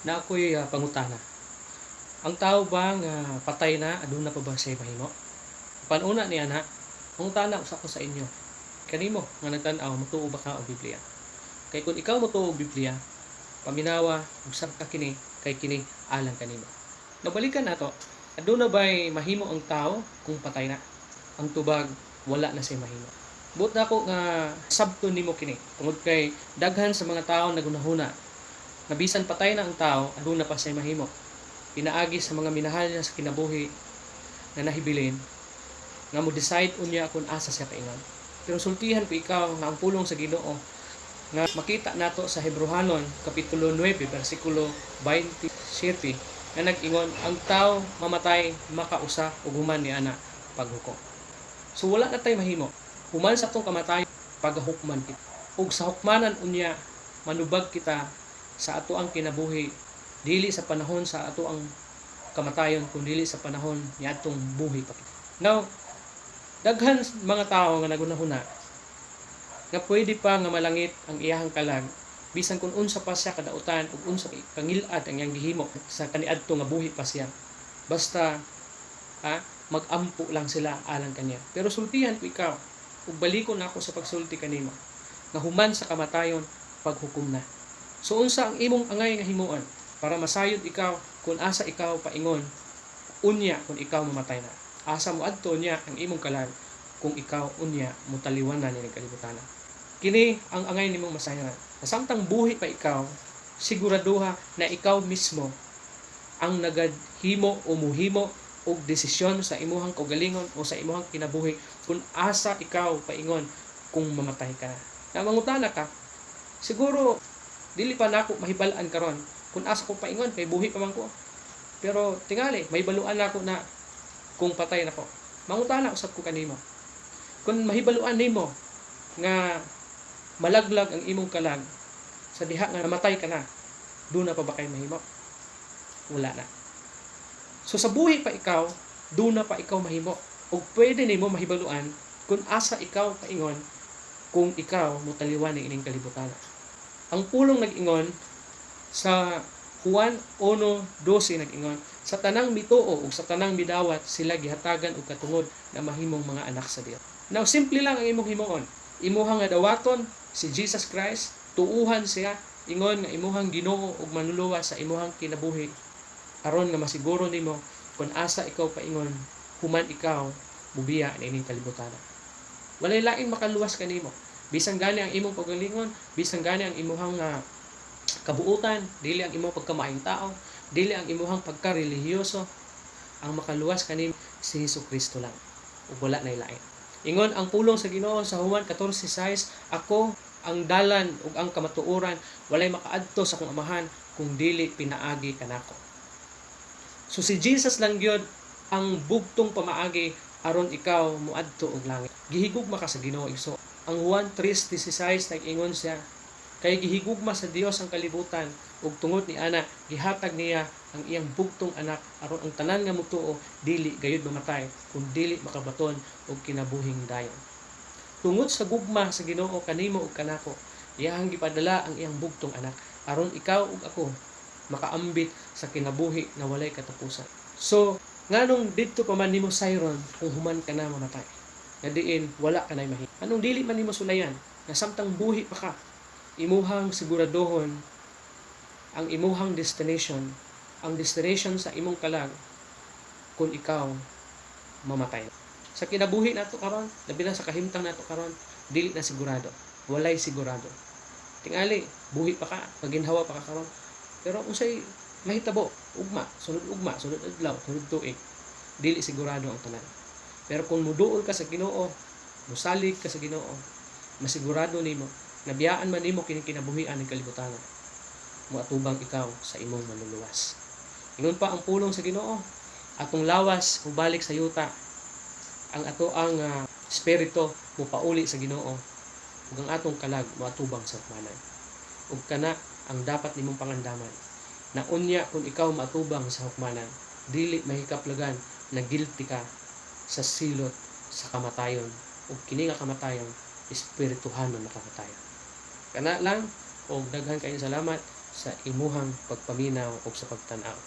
na ako'y pangutana. Ang tao ba nga patay na aduna pa ba siya mahimo? Panuna niya na, pangutana usa ko sa inyo. Kanimo nga nagtan-aw motuo ba ka og Biblia? Kay kung ikaw motuo og Biblia, paminawa usab ka kini kay kini alang kanimo. Nabalikan nato, aduna ba'y mahimo ang tao kung patay na? Ang tubag wala na siya mahimo. Buot na ako nga sabton nimo kini tungod kay daghan sa mga tao nagunahuna na bisan patay na ang tao aduna pa siya mahimo. Pinaagi sa mga minahal niya sa kinabuhi na nahibilin nga mo decide unya kung asa siya paingon. Pero sultihan ko ikaw nga ang pulong sa Ginoo nga makita nato sa Hebrehanon kapitulo 9 bersikulo 27 nga nag-ingon ang tao mamatay makausa ug human ni ana paghukom. So wala na tay mahimo. Human sa atong kamatayon paghukman kita. Ug sa hukmanan unya manubag kita sa ato ang kinabuhi dili sa panahon sa ato ang kamatayon kundi sa panahon ni atong buhi pa kita. Now, daghan mga tao nga nagunahuna nga pwede pa nga malangit ang iyahang kalag bisan kung unsa pa siya kadautan ug unsa kangilad ang iyang gihimo sa kaniadto nga buhi pa siya. Basta magampo lang sila alang kanya. Pero sultihan ko ikaw ug balikon ako sa pagsulti kanimo nga human sa kamatayon paghukom na. So unsa ang imong angay nga himuon para masayod ikaw kung asa ikaw paingon unya kung ikaw mamatay na. Asa mo adto niya ang imong kalag kung ikaw unya mutaliwan na ni kalibutan. Kini ang angay nimong masayaran. Samtang buhi pa ikaw, siguraduha na ikaw mismo ang nagadhimo o muhimo og desisyon sa imuhang kaugalingon o sa imuhang kinabuhi kung asa ikaw paingon kung mamatay ka na. Na mangutana ka, siguro dili pa nako mahibal-an karon kung asa ko paingon kay buhi pa man ko. Pero tingali mahibaluan nako na kung patay na ko. Mangutana usab ko kanimo. Kung mahibaluan nimo nga malaglag ang imong kalag sa diha nga namatay ka na, doon na pa ba kay mahimo? Wala na. So sa buhi pa ikaw, doon na pa ikaw mahimo. O pwede nimo mahibaluan kung asa ikaw paingon kung ikaw mutaliwan ng ining kalibutan. Ang pulong nag-ingon sa Juan 1:12 nag-ingon, sa tanang mituo o sa tanang midawat sila gihatagan og katungod na mahimong mga anak sa Dios. Now simple lang ang imong himuon. Imuhang nga dawaton si Jesus Christ, tuuhan siya, ingon nga imuhang Ginoo ug manluluwa sa imuhang kinabuhi aron nga masiguro nimo kung asa ikaw paingon human ikaw mubiya na ining kalibutan. Walay laing makaluwas kanimo. Bisan gani ang imong pagalingon, bisan gani ang imuhang kabuutan, dili ang imong pagkamaayong tao, dili ang imuhang pagka-relihiyoso, ang makaluwas kanimo si Hesukristo lang. Ug wala nay lain. Ingon ang pulong sa Ginoo sa Juan 14:6, ako ang dalan ug ang kamatuoran, walay makaadto sa akong amahan kung dili pinaagi kanako. So si Jesus lang gyud ang bugtong pamaagi aron ikaw muadto og langit. Gihigugma ka sa Ginoo iso. Ang Juan 3:16 nag-ingon siya, kay gihigugma sa Dios ang kalibutan ug tungod ni ana gihatag niya ang iyang bugtong anak aron ang tanan nga mutuo dili gayud mamatay kun dili makabaton og kinabuhing dayon. Tungod sa gugma sa Ginoo kanimo ug kanako, iyahang gipadala ang iyang bugtong anak aron ikaw ug ako makaambit sa kinabuhi na walay katapusan. So nganong didto pa man nimo sayron kung human ka na mamatay? Nga diin wala ka nay mahimo. Anong dili man nimo sulayan nga samtang buhi pa ka, imuhang siguradohon ang imuhang destination, ang destination sa imong kalag kung ikaw mamatay. Sa kinabuhi nato karon, labi na sa kahimtang nato karon, dili na sigurado, walay sigurado. Tingali, buhi pa ka, maginhawa pa ka karon. Pero unsay mahitabo, ugma, sunod adlaw, sunod tuig, dili sigurado ang tanan. Pero kung muduol ka sa Ginoo, musalig ka sa Ginoo, masigurado nimo, nabiyaan man nimo kini kinabuhian ng kalibutan. Muatubang ikaw sa imong manluluwas. Ingon pa ang pulong sa Ginoo, atong lawas mubalik sa yuta. Ang ato ang espiritu mupauli sa Ginoo ug ang atong kalag muatubang sa hukmanan. Ug kana ang dapat nimong pangandaman. Na unya kung ikaw matubang sa hukmanan, dili mahikaplagan na guilty ka sa silot sa kamatayon ug kini nga kamatayon espirituhanon na kamatayon. Kana lang og daghan kayong salamat. sa imuhang pagpaminaw o sa pagtanaw.